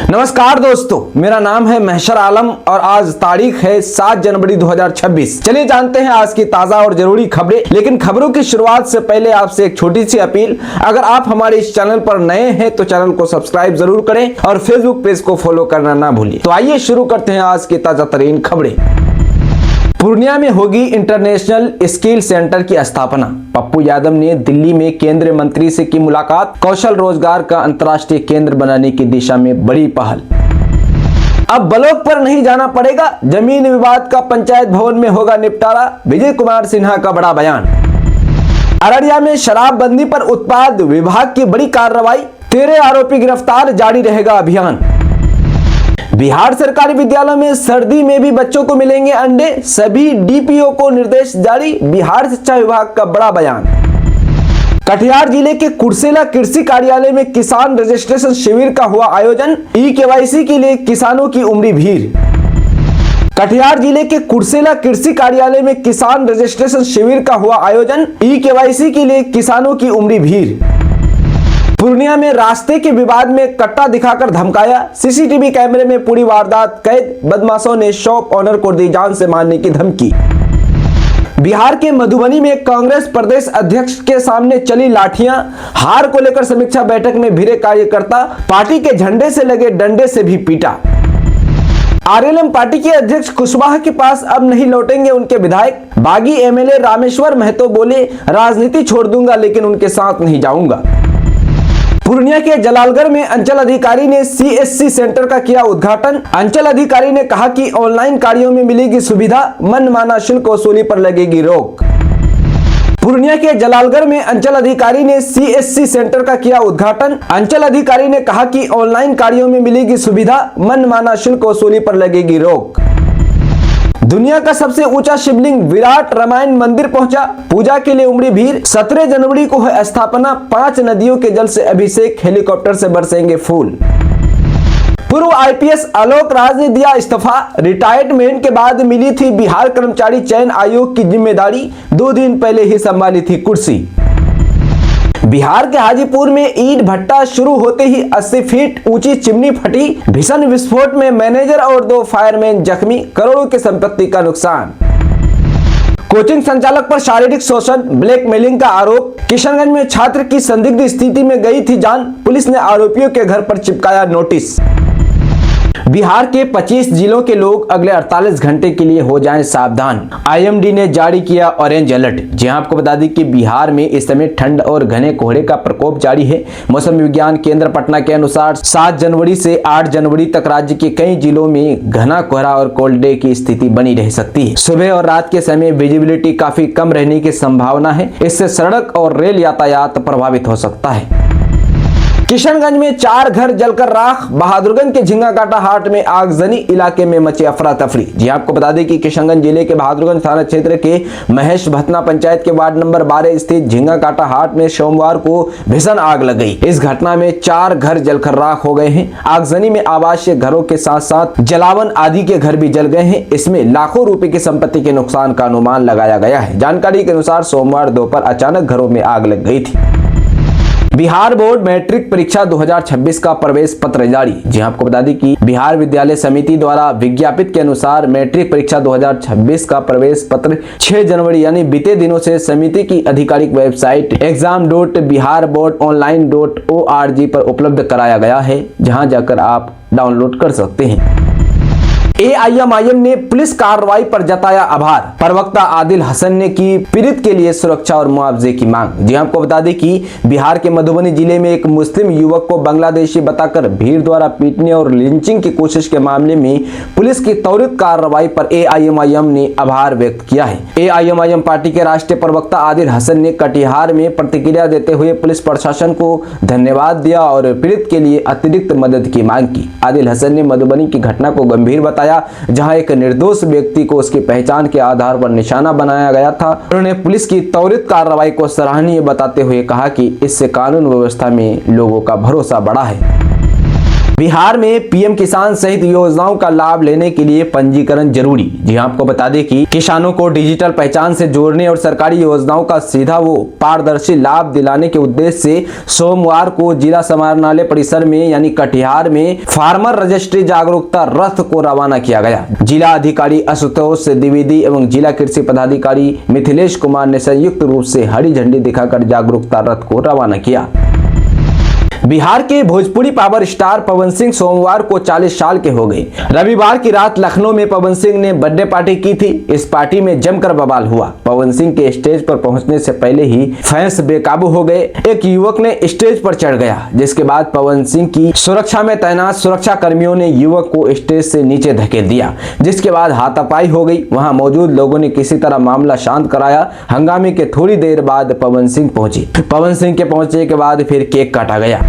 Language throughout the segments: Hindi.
नमस्कार दोस्तों, मेरा नाम है महशर आलम और आज तारीख है 7 जनवरी 2026। चलिए जानते हैं आज की ताजा और जरूरी खबरें। लेकिन खबरों की शुरुआत से पहले आपसे एक छोटी सी अपील, अगर आप हमारे इस चैनल पर नए हैं तो चैनल को सब्सक्राइब जरूर करें और फेसबुक पेज को फॉलो करना ना भूलिए। तो आइए शुरू करते हैं आज की ताजा तरीन खबरें। पूर्णिया में होगी इंटरनेशनल स्किल सेंटर की स्थापना। पप्पू यादव ने दिल्ली में केंद्रीय मंत्री से की मुलाकात। कौशल रोजगार का अंतर्राष्ट्रीय केंद्र बनाने की दिशा में बड़ी पहल। अब ब्लॉक पर नहीं जाना पड़ेगा, जमीन विवाद का पंचायत भवन में होगा निपटारा। विजय कुमार सिन्हा का बड़ा बयान। अररिया में शराबबंदी पर उत्पाद विभाग की बड़ी कार्रवाई। 13 आरोपी गिरफ्तार, जारी रहेगा अभियान। बिहार सरकारी विद्यालयों में सर्दी में भी बच्चों को मिलेंगे अंडे, सभी डीपीओ को निर्देश जारी। बिहार शिक्षा विभाग का बड़ा बयान। कटिहार जिले के कुर्सेला कृषि कार्यालय में किसान रजिस्ट्रेशन शिविर का हुआ आयोजन। ई-केवाईसी के लिए किसानों की उमड़ी भीड़। कटिहार जिले के कुर्सेला कृषि कार्यालय में किसान रजिस्ट्रेशन शिविर का हुआ आयोजन। ई-केवाईसी के लिए किसानों की उमड़ी भीड़। पूर्णिया में रास्ते के विवाद में कट्टा दिखाकर धमकाया, सीसीटीवी कैमरे में पूरी वारदात कैद। बदमाशों ने शॉप ओनर को दी जान से मारने की धमकी। बिहार के मधुबनी में कांग्रेस प्रदेश अध्यक्ष के सामने चली लाठियां। हार को लेकर समीक्षा बैठक में भिड़े कार्यकर्ता, पार्टी के झंडे से लगे डंडे से भी पीटा। आरएलएम पार्टी के अध्यक्ष कुशवाहा के पास अब नहीं लौटेंगे उनके विधायक। बागी एमएलए रामेश्वर महतो बोले, राजनीति छोड़ दूंगा लेकिन उनके साथ नहीं जाऊंगा। पूर्णिया के जलालगढ़ में अंचल अधिकारी ने सीएससी सेंटर का किया उद्घाटन। अंचल अधिकारी ने कहा कि ऑनलाइन कार्यों में मिलेगी सुविधा, मनमाना शुल्क वसूली पर लगेगी रोक। पूर्णिया के जलालगढ़ में अंचल अधिकारी ने सीएससी सेंटर का किया उद्घाटन। अंचल अधिकारी ने कहा कि ऑनलाइन कार्यों में मिलेगी सुविधा, मनमाना शुल्क वसूली पर लगेगी रोक। दुनिया का सबसे ऊंचा शिवलिंग विराट रामायण मंदिर पहुंचा, पूजा के लिए उमड़ी भीड़। 17 जनवरी को है स्थापना, 5 नदियों के जल से अभिषेक, हेलीकॉप्टर से बरसेंगे फूल। पूर्व आईपीएस आलोक राज ने दिया इस्तीफा। रिटायरमेंट के बाद मिली थी बिहार कर्मचारी चयन आयोग की जिम्मेदारी, 2 दिन पहले ही संभाली थी कुर्सी। बिहार के हाजीपुर में ईंट भट्टा शुरू होते ही 80 फीट ऊंची चिमनी फटी। भीषण विस्फोट में मैनेजर और 2 फायरमैन जख्मी, करोड़ों की संपत्ति का नुकसान। कोचिंग संचालक पर शारीरिक शोषण, ब्लैकमेलिंग का आरोप। किशनगंज में छात्र की संदिग्ध स्थिति में गई थी जान, पुलिस ने आरोपियों के घर पर चिपकाया नोटिस। बिहार के 25 जिलों के लोग अगले 48 घंटे के लिए हो जाएं सावधान। आईएमडी ने जारी किया ऑरेंज अलर्ट। जी हां, आपको बता दें कि बिहार में इस समय ठंड और घने कोहरे का प्रकोप जारी है। मौसम विज्ञान केंद्र पटना के अनुसार 7 जनवरी से 8 जनवरी तक राज्य के कई जिलों में घना कोहरा और कोल्ड डे की स्थिति बनी रह सकती है। सुबह और रात के समय विजिबिलिटी काफी कम रहने की संभावना है। इससे सड़क और रेल यातायात प्रभावित हो सकता है। किशनगंज में 4 घर जलकर राख। बहादुरगंज के झिंगाकाटा हाट में आगजनी, इलाके में मची अफरा तफरी। जी आपको बता दें कि किशनगंज जिले के बहादुरगंज थाना क्षेत्र के महेश भतना पंचायत के वार्ड नंबर 12 स्थित झिंगाकाटा हाट में सोमवार को भीषण आग लग गई। इस घटना में 4 घर जलकर राख हो गए हैं। आगजनी में आवासीय घरों के साथ साथ जलावन आदि के घर भी जल गए हैं। इसमें लाखों रुपए की संपत्ति के नुकसान का अनुमान लगाया गया है। जानकारी के अनुसार सोमवार दोपहर अचानक घरों में आग लग गई थी। बिहार बोर्ड मैट्रिक परीक्षा 2026 का प्रवेश पत्र जारी। जी आपको बता दें कि बिहार विद्यालय समिति द्वारा विज्ञापित के अनुसार मैट्रिक परीक्षा 2026 का प्रवेश पत्र 6 जनवरी यानी बीते दिनों से समिति की आधिकारिक वेबसाइट exam.biharboardonline.org पर उपलब्ध कराया गया है, जहां जाकर आप डाउनलोड कर सकते हैं। एआईएमआईएम ने पुलिस कार्रवाई पर जताया आभार। प्रवक्ता आदिल हसन ने की पीड़ित के लिए सुरक्षा और मुआवजे की मांग। जी आपको बता दें कि बिहार के मधुबनी जिले में एक मुस्लिम युवक को बांग्लादेशी बताकर भीड़ द्वारा पीटने और लिंचिंग की कोशिश के मामले में पुलिस की त्वरित कार्रवाई पर एआईएमआईएम ने आभार व्यक्त किया है। एआईएमआईएम पार्टी के राष्ट्रीय प्रवक्ता आदिल हसन ने कटिहार में प्रतिक्रिया देते हुए पुलिस प्रशासन को धन्यवाद दिया और पीड़ित के लिए अतिरिक्त मदद की मांग की। आदिल हसन ने मधुबनी की घटना को गंभीर बताया, जहां एक निर्दोष व्यक्ति को उसकी पहचान के आधार पर निशाना बनाया गया था। उन्होंने पुलिस की त्वरित कार्रवाई को सराहनीय बताते हुए कहा कि इससे कानून व्यवस्था में लोगों का भरोसा बढ़ा है। बिहार में पीएम किसान सहित योजनाओं का लाभ लेने के लिए पंजीकरण जरूरी। जी हां, आपको बता दें कि किसानों को डिजिटल पहचान से जोड़ने और सरकारी योजनाओं का सीधा व पारदर्शी लाभ दिलाने के उद्देश्य से सोमवार को जिला समाहरणालय परिसर में यानी कटिहार में फार्मर रजिस्ट्री जागरूकता रथ को रवाना किया गया। जिला अधिकारी आशुतोष द्विवेदी एवं जिला कृषि पदाधिकारी मिथिलेश कुमार ने संयुक्त रूप से हरी झंडी दिखाकर जागरूकता रथ को रवाना किया। बिहार के भोजपुरी पावर स्टार पवन सिंह सोमवार को 40 साल के हो गए। रविवार की रात लखनऊ में पवन सिंह ने बर्थडे पार्टी की थी। इस पार्टी में जमकर बवाल हुआ। पवन सिंह के स्टेज पर पहुंचने से पहले ही फैंस बेकाबू हो गए। एक युवक ने स्टेज पर चढ़ गया, जिसके बाद पवन सिंह की सुरक्षा में तैनात सुरक्षा कर्मियों ने युवक को स्टेज से नीचे धकेल दिया, जिसके बाद हाथापाई हो गई। वहां मौजूद लोगों ने किसी तरह मामला शांत कराया। हंगामे के थोड़ी देर बाद पवन सिंह पहुंचे। पवन सिंह के पहुंचने के बाद फिर केक काटा गया।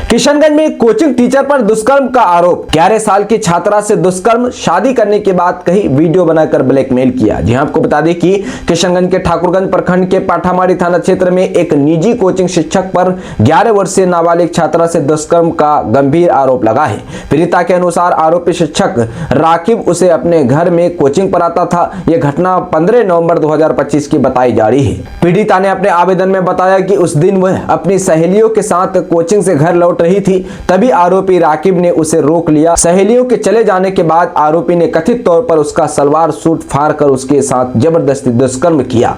किशनगंज में कोचिंग टीचर पर दुष्कर्म का आरोप। 11 साल की छात्रा से दुष्कर्म, शादी करने के बाद कहीं वीडियो बनाकर ब्लैकमेल किया। जी हां, आपको बता दें कि किशनगंज के ठाकुरगंज प्रखंड के पाठामारी थाना क्षेत्र में एक निजी कोचिंग शिक्षक पर 11 वर्षीय नाबालिग छात्रा से दुष्कर्म का गंभीर आरोप लगा है। पीड़िता के अनुसार आरोपी शिक्षक राकिब उसे अपने घर में कोचिंग पर आता था। यह घटना 15 नवंबर 2025 की बताई जा रही है। पीड़िता ने अपने आवेदन में बताया कि उस दिन वह अपनी सहेलियों के साथ कोचिंग से घर लौट रही थी, तभी आरोपी राकिब ने उसे रोक लिया। सहेलियों के चले जाने के बाद आरोपी ने कथित तौर पर उसका सलवार सूट फाड़कर उसके साथ जबरदस्ती दुष्कर्म किया।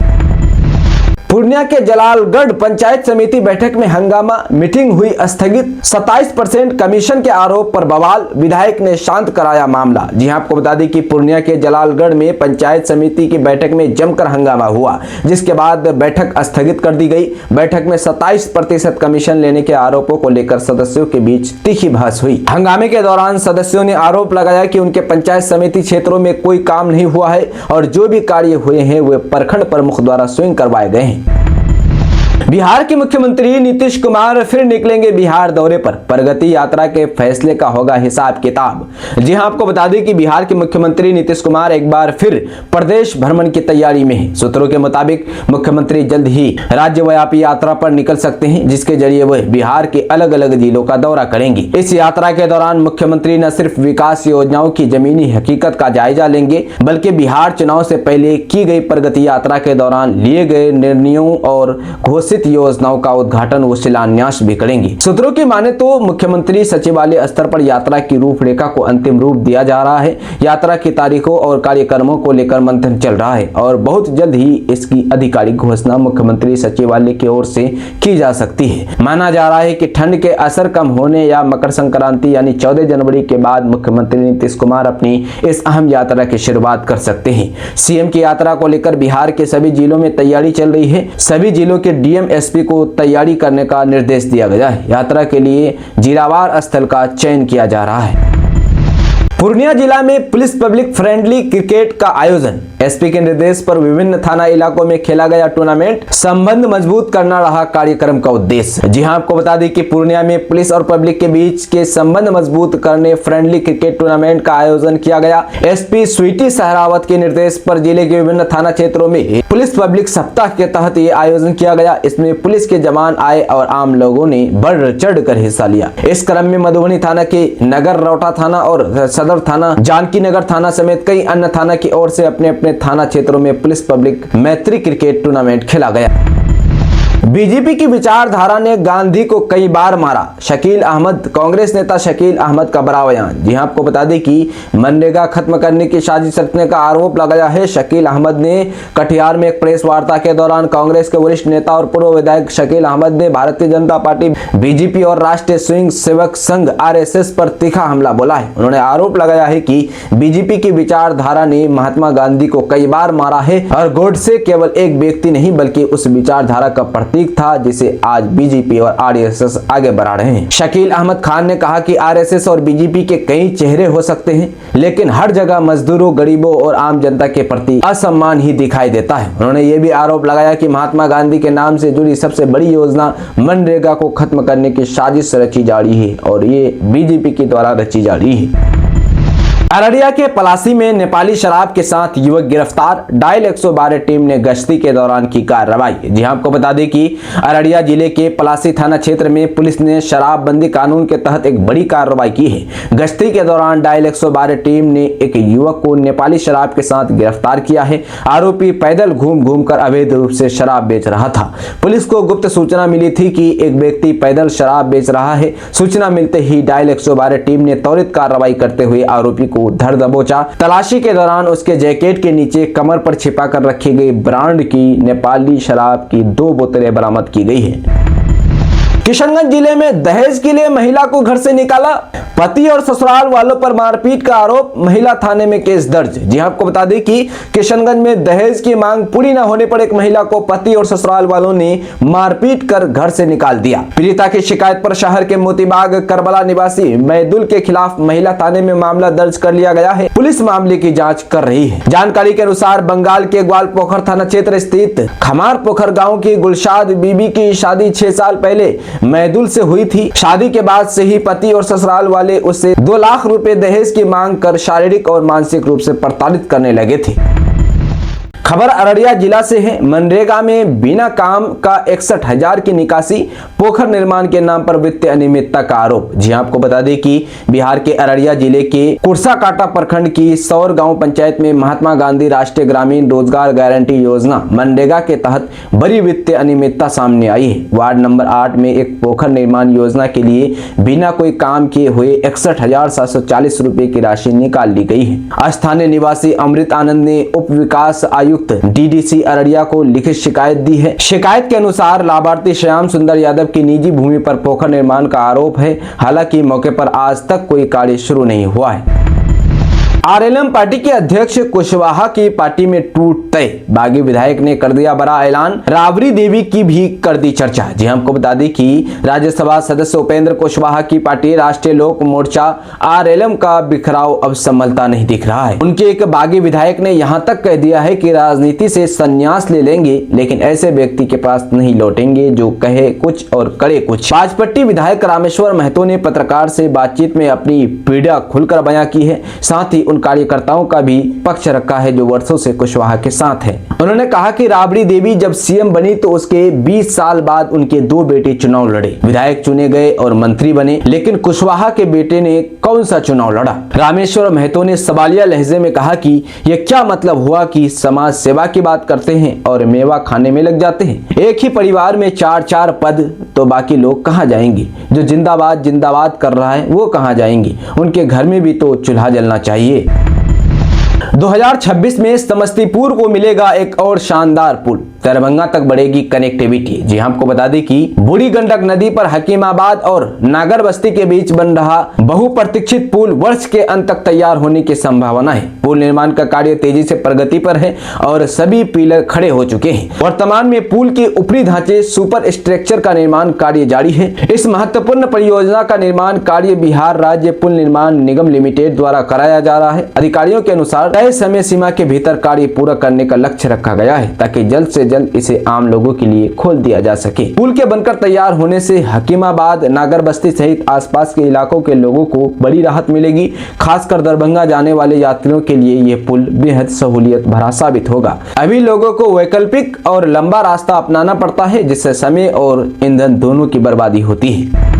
पूर्णिया के जलालगढ़ पंचायत समिति बैठक में हंगामा, मीटिंग हुई स्थगित। 27% कमीशन के आरोप पर बवाल, विधायक ने शांत कराया मामला। जी हां, आपको बता दें कि पूर्णिया के जलालगढ़ में पंचायत समिति की बैठक में जमकर हंगामा हुआ, जिसके बाद बैठक स्थगित कर दी गई। बैठक में 27% कमीशन लेने के आरोपों को लेकर सदस्यों के बीच तीखी बहस हुई। हंगामे के दौरान सदस्यों ने आरोप लगाया कि उनके पंचायत समिति क्षेत्रों में कोई काम नहीं हुआ है और जो भी कार्य हुए हैं वे प्रखंड प्रमुख द्वारा स्वयं करवाए गए हैं। बिहार के मुख्यमंत्री नीतीश कुमार फिर निकलेंगे बिहार दौरे पर। प्रगति यात्रा के फैसले का होगा हिसाब किताब। जी हां, आपको बता दें कि बिहार के मुख्यमंत्री नीतीश कुमार एक बार फिर प्रदेश भ्रमण की तैयारी में हैं। सूत्रों के मुताबिक मुख्यमंत्री जल्द ही राज्यव्यापी यात्रा पर निकल सकते हैं, जिसके जरिए वह बिहार के अलग अलग जिलों का दौरा करेंगे। इस यात्रा के दौरान मुख्यमंत्री न सिर्फ विकास योजनाओं की जमीनी हकीकत का जायजा लेंगे, बल्कि बिहार चुनाव से पहले की गई प्रगति यात्रा के दौरान लिए गए निर्णयों और घोषित योजनाओं का उद्घाटन व शिलान्यास भी करेंगे। सूत्रों की माने तो मुख्यमंत्री सचिवालय स्तर पर यात्रा की रूपरेखा को अंतिम रूप दिया जा रहा है। यात्रा की तारीखों और कार्यक्रमों को लेकर मंथन चल रहा है और बहुत जल्द ही इसकी आधिकारिक घोषणा मुख्यमंत्री सचिवालय की ओर से की जा सकती है। माना जा रहा है कि ठंड के असर कम होने या मकर संक्रांति यानी 14 जनवरी के बाद मुख्यमंत्री नीतीश कुमार अपनी इस अहम यात्रा की शुरुआत कर सकते हैं। सीएम की यात्रा को लेकर बिहार के सभी जिलों में तैयारी चल रही है। सभी जिलों के डीएम एसपी को तैयारी करने का निर्देश दिया गया है। यात्रा के लिए जिलावार स्थल का चयन किया जा रहा है। पूर्णिया जिला में पुलिस पब्लिक फ्रेंडली क्रिकेट का आयोजन। एसपी के निर्देश पर विभिन्न थाना इलाकों में खेला गया टूर्नामेंट। संबंध मजबूत करना रहा कार्यक्रम का उद्देश्य। जी हां, आपको बता दें कि पूर्णिया में पुलिस और पब्लिक के बीच के संबंध मजबूत करने फ्रेंडली क्रिकेट टूर्नामेंट का आयोजन किया गया। एसपी स्वीटी सहरावत के निर्देश पर जिले के विभिन्न थाना क्षेत्रों में पुलिस पब्लिक सप्ताह के तहत ये आयोजन किया गया। इसमें पुलिस के जवान आए और आम लोगों ने बढ़ चढ़ कर हिस्सा लिया। इस क्रम में मधुबनी थाना के नगर रौटा थाना और सदर थाना, जानकी नगर थाना समेत कई अन्य थाना की ओर से अपने अपने थाना क्षेत्रों में पुलिस पब्लिक मैत्री क्रिकेट टूर्नामेंट खेला गया। बीजेपी की विचारधारा ने गांधी को कई बार मारा। शकील अहमद, कांग्रेस नेता शकील अहमद का बड़ा बयान। जी हां, आपको बता दें कि मनरेगा खत्म करने की साजिश रचने का आरोप लगाया है। शकील अहमद ने कटिहार में एक प्रेस वार्ता के दौरान कांग्रेस के वरिष्ठ नेता और पूर्व विधायक शकील अहमद ने भारतीय जनता पार्टी, बीजेपी और राष्ट्रीय स्वयं सेवक संघ आरएसएस पर तीखा हमला बोला है। उन्होंने आरोप लगाया है कि बीजेपी की विचारधारा ने महात्मा गांधी को कई बार मारा है और गोडसे केवल एक व्यक्ति नहीं बल्कि उस विचारधारा का प्रतीक था जिसे आज बीजेपी और आरएसएस आगे बढ़ा रहे हैं। शकील अहमद खान ने कहा कि आरएसएस और बीजेपी के कई चेहरे हो सकते हैं, लेकिन हर जगह मजदूरों, गरीबों और आम जनता के प्रति असम्मान ही दिखाई देता है। उन्होंने ये भी आरोप लगाया कि महात्मा गांधी के नाम से जुड़ी सबसे बड़ी योजना मनरेगा को खत्म करने की साजिश रची जा रही है और ये बीजेपी के द्वारा रची जा रही है। अररिया के पलासी में नेपाली शराब के साथ युवक गिरफ्तार, डायल 112 टीम ने गश्ती के दौरान की कार्रवाई। जी आपको बता दें कि अररिया जिले के पलासी थाना क्षेत्र में पुलिस ने शराबबंदी कानून के तहत एक बड़ी कार्रवाई की है। गश्ती के दौरान डायल 112 टीम ने एक युवक को नेपाली शराब के साथ गिरफ्तार किया है। आरोपी पैदल घूम कर अवैध रूप से शराब बेच रहा था। पुलिस को गुप्त सूचना मिली थी कि एक व्यक्ति पैदल शराब बेच रहा है। सूचना मिलते ही डायल 112 टीम ने त्वरित कार्रवाई करते हुए आरोपी को धर दबोचा। तलाशी के दौरान उसके जैकेट के नीचे कमर पर छिपा कर रखी गई ब्रांड की नेपाली शराब की 2 बोतलें बरामद की गई है। किशनगंज जिले में दहेज के लिए महिला को घर से निकाला, पति और ससुराल वालों पर मारपीट का आरोप, महिला थाने में केस दर्ज। जी आपको बता दें कि किशनगंज में दहेज की मांग पूरी न होने पर एक महिला को पति और ससुराल वालों ने मारपीट कर घर से निकाल दिया। पीड़िता की शिकायत पर शहर के मोतीबाग करबला निवासी मैदुल के खिलाफ महिला थाने में मामला दर्ज कर लिया गया है। पुलिस मामले की जाँच कर रही है। जानकारी के अनुसार बंगाल के ग्वालपोखर थाना क्षेत्र स्थित खमार पोखर गाँव की गुलशाद बीबी की शादी 6 साल पहले मैदुल से हुई थी। शादी के बाद से ही पति और ससुराल वाले उससे 2 लाख रुपए दहेज की मांग कर शारीरिक और मानसिक रूप से प्रताड़ित करने लगे थे। खबर अररिया जिला से है। मनरेगा में बिना काम का 61,000 की निकासी, पोखर निर्माण के नाम पर वित्तीय अनियमितता का आरोप। जी आपको बता दें कि बिहार के अररिया जिले के कुर्साकाटा प्रखंड की सौर गांव पंचायत में महात्मा गांधी राष्ट्रीय ग्रामीण रोजगार गारंटी योजना मनरेगा के तहत बड़ी वित्तीय अनियमितता सामने आई है। वार्ड नंबर 8 में एक पोखर निर्माण योजना के लिए बिना कोई काम किए हुए 61,740 रुपए की राशि निकाल ली गई है। स्थानीय निवासी अमृत आनंद ने उप विकास आयुक्त डीडीसी अररिया को लिखित शिकायत दी है। शिकायत के अनुसार लाभार्थी श्याम सुंदर यादव की निजी भूमि पर पोखर निर्माण का आरोप है। हालांकि मौके पर आज तक कोई कार्य शुरू नहीं हुआ है। आरएलएम पार्टी के अध्यक्ष कुशवाहा की पार्टी में टूट तय, बागी विधायक ने कर दिया बड़ा ऐलान, राबड़ी देवी की भी कर दी चर्चा। जी हमको बता दें कि राज्यसभा सदस्य उपेंद्र कुशवाहा की पार्टी राष्ट्रीय लोक मोर्चा आरएलएम का बिखराव अब संभलता नहीं दिख रहा है। उनके एक बागी विधायक ने यहां तक कह दिया है कि राजनीति से संन्यास ले लेंगे, लेकिन ऐसे व्यक्ति के पास नहीं लौटेंगे जो कहे कुछ और करे कुछ। पांचपट्टी विधायक रामेश्वर महतो ने पत्रकार से बातचीत में अपनी पीड़ा खुलकर बयां की है। साथ ही उन कार्यकर्ताओं का भी पक्ष रखा है जो वर्षों से कुशवाहा के साथ है। उन्होंने कहा कि राबड़ी देवी जब सीएम बनी तो उसके 20 साल बाद उनके 2 बेटे चुनाव लड़े, विधायक चुने गए और मंत्री बने, लेकिन कुशवाहा के बेटे ने कौन सा चुनाव लड़ा। रामेश्वर महतो ने सवालिया लहजे में कहा कि यह क्या मतलब हुआ कि समाज सेवा की बात करते हैं और मेवा खाने में लग जाते हैं। एक ही परिवार में 4-4 पद, तो बाकी लोग कहां जाएंगे? जो जिंदाबाद जिंदाबाद कर रहा है वो कहां जाएंगे? उनके घर में भी तो चूल्हा जलना चाहिए। 2026 में समस्तीपुर को मिलेगा एक और शानदार पुल, दरभंगा तक बढ़ेगी कनेक्टिविटी। जी आपको बता दें कि बूढ़ी गंडक नदी पर हकीमाबाद और नागर बस्ती के बीच बन रहा बहुप्रतीक्षित पुल वर्ष के अंत तक तैयार होने की संभावना है। पुल निर्माण का कार्य तेजी से प्रगति पर है और सभी पिलर खड़े हो चुके हैं। वर्तमान में पुल के ऊपरी ढांचे सुपर स्ट्रक्चर का निर्माण कार्य जारी है। इस महत्वपूर्ण परियोजना का निर्माण कार्य बिहार राज्य पुल निर्माण निगम लिमिटेड द्वारा कराया जा रहा है। अधिकारियों के अनुसार तय समय सीमा के भीतर कार्य पूरा करने का लक्ष्य रखा गया है ताकि जल्द से जल्द इसे आम लोगों के लिए खोल दिया जा सके। पुल के बनकर तैयार होने से हकीमाबाद, नागर बस्ती सहित आसपास के इलाकों के लोगों को बड़ी राहत मिलेगी। खासकर दरभंगा जाने वाले यात्रियों के लिए यह पुल बेहद सहूलियत भरा साबित होगा। अभी लोगों को वैकल्पिक और लंबा रास्ता अपनाना पड़ता है, जिससे समय और ईंधन दोनों की बर्बादी होती है।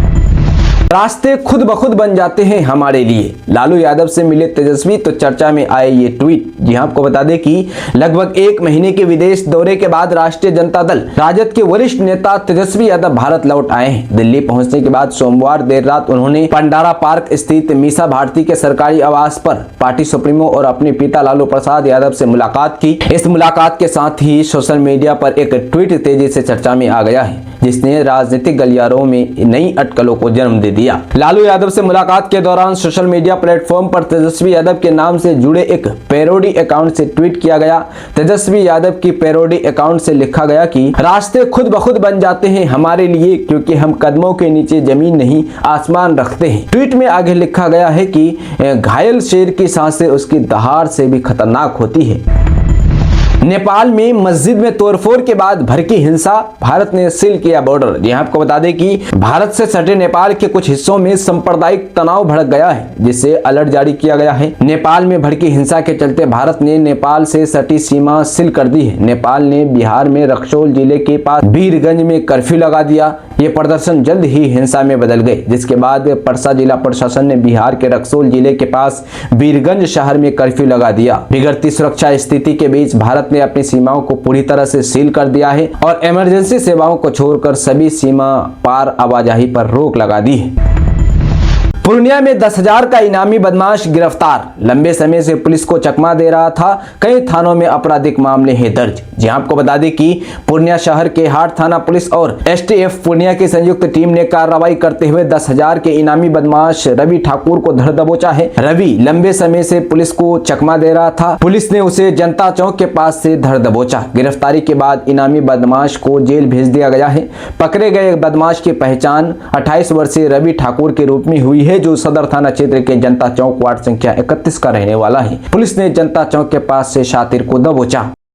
रास्ते खुद ब खुद बन जाते हैं हमारे लिए, लालू यादव से मिले तेजस्वी तो चर्चा में आए ये ट्वीट। जी आपको बता दें कि लगभग 1 महीने के विदेश दौरे के बाद राष्ट्रीय जनता दल राजद के वरिष्ठ नेता तेजस्वी यादव भारत लौट आए हैं। दिल्ली पहुंचने के बाद सोमवार देर रात उन्होंने पंडारा पार्क स्थित मीसा भारती के सरकारी आवास पर पार्टी सुप्रीमो और अपने पिता लालू प्रसाद यादव से मुलाकात की। इस मुलाकात के साथ ही सोशल मीडिया पर एक ट्वीट तेजी से चर्चा में आ गया है, जिसने राजनीतिक गलियारों में नई अटकलों को जन्म दे दिया। लालू यादव से मुलाकात के दौरान सोशल मीडिया प्लेटफॉर्म पर तेजस्वी यादव के नाम से जुड़े एक पैरोडी अकाउंट से ट्वीट किया गया। तेजस्वी यादव की पैरोडी अकाउंट से लिखा गया कि रास्ते खुद ब खुद बन जाते हैं हमारे लिए, क्योंकि हम कदमों के नीचे जमीन नहीं आसमान रखते हैं। ट्वीट में आगे लिखा गया है कि घायल शेर की सांसें उसकी दहाड़ से भी खतरनाक होती है। नेपाल में मस्जिद में तोड़फोड़ के बाद भड़की हिंसा, भारत ने सील किया बॉर्डर। जी आपको बता दें कि भारत से सटे नेपाल के कुछ हिस्सों में सांप्रदायिक तनाव भड़क गया है, जिससे अलर्ट जारी किया गया है। नेपाल में भड़की हिंसा के चलते भारत ने नेपाल से सटी सीमा सील कर दी है। नेपाल ने बिहार में रक्सौल जिले के पास वीरगंज में कर्फ्यू लगा दिया। ये प्रदर्शन जल्द ही हिंसा में बदल गए, जिसके बाद परसा जिला प्रशासन ने बिहार के रक्सौल जिले के पास वीरगंज शहर में कर्फ्यू लगा दिया। बिगड़ती सुरक्षा स्थिति के बीच भारत ने अपनी सीमाओं को पूरी तरह से सील कर दिया है और इमरजेंसी सेवाओं को छोड़कर सभी सीमा पार आवाजाही पर रोक लगा दी है। पूर्णिया में 10,000 का इनामी बदमाश गिरफ्तार। लंबे समय से पुलिस को चकमा दे रहा था। कई थानों में आपराधिक मामले हैं दर्ज। जी आपको बता दें कि पूर्णिया शहर के हाट थाना पुलिस और एसटीएफ पूर्णिया की संयुक्त टीम ने कार्रवाई करते हुए 10,000 के इनामी बदमाश रवि ठाकुर को धर दबोचा है। रवि लंबे समय से पुलिस को चकमा दे रहा था। पुलिस ने उसे जनता चौक के पास से धर दबोचा। गिरफ्तारी के बाद इनामी बदमाश को जेल भेज दिया गया है। पकड़े गए बदमाश की पहचान 28 वर्षीय रवि ठाकुर के रूप में हुई है, जो सदर थाना क्षेत्र के जनता चौक वार्ड संख्या 31 का रहने वाला है। पुलिस ने जनता चौक के पास से शातिर को दबोचा।